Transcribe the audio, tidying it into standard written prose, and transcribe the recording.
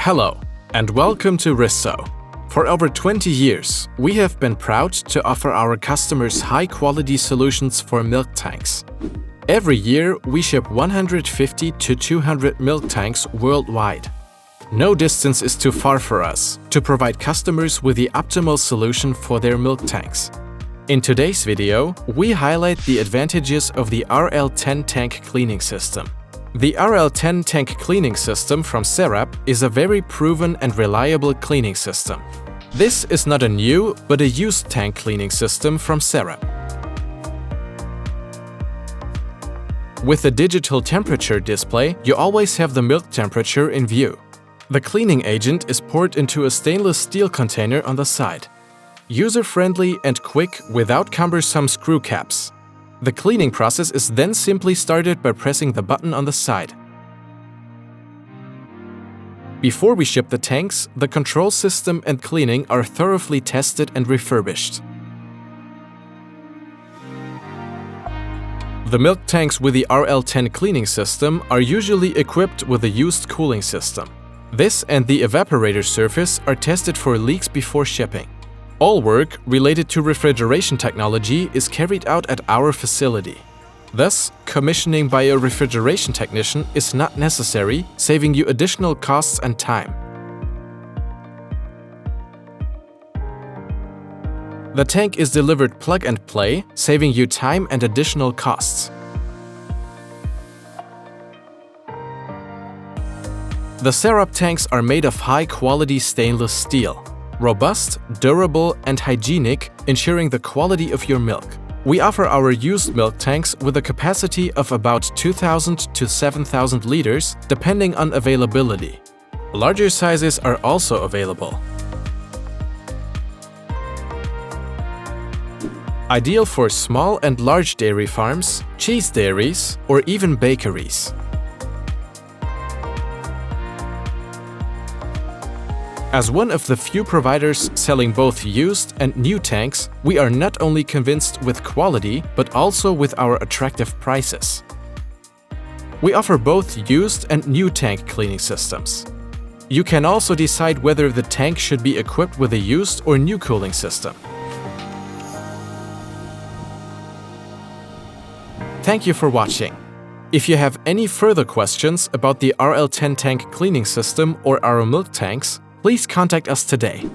Hello, and welcome to Risso. For over 20 years, we have been proud to offer our customers high-quality solutions for milk tanks. Every year, we ship 150 to 200 milk tanks worldwide. No distance is too far for us to provide customers with the optimal solution for their milk tanks. In today's video, we highlight the advantages of the RL-10 tank cleaning system. The RL-10 tank cleaning system from Serap is a very proven and reliable cleaning system. This is not a new, but a used tank cleaning system from Serap. With a digital temperature display, you always have the milk temperature in view. The cleaning agent is poured into a stainless steel container on the side. User-friendly and quick without cumbersome screw caps. The cleaning process is then simply started by pressing the button on the side. Before we ship the tanks, the control system and cleaning are thoroughly tested and refurbished. The milk tanks with the RL-10 cleaning system are usually equipped with a used cooling system. This and the evaporator surface are tested for leaks before shipping. All work related to refrigeration technology is carried out at our facility. Thus, commissioning by a refrigeration technician is not necessary, saving you additional costs and time. The tank is delivered plug and play, saving you time and additional costs. The Serap tanks are made of high-quality stainless steel. Robust, durable, and hygienic, ensuring the quality of your milk. We offer our used milk tanks with a capacity of about 2,000 to 7,000 liters, depending on availability. Larger sizes are also available. Ideal for small and large dairy farms, cheese dairies, or even bakeries. As one of the few providers selling both used and new tanks, we are not only convinced with quality, but also with our attractive prices. We offer both used and new tank cleaning systems. You can also decide whether the tank should be equipped with a used or new cooling system. Thank you for watching. If you have any further questions about the RL-10 tank cleaning system or our milk tanks, please contact us today.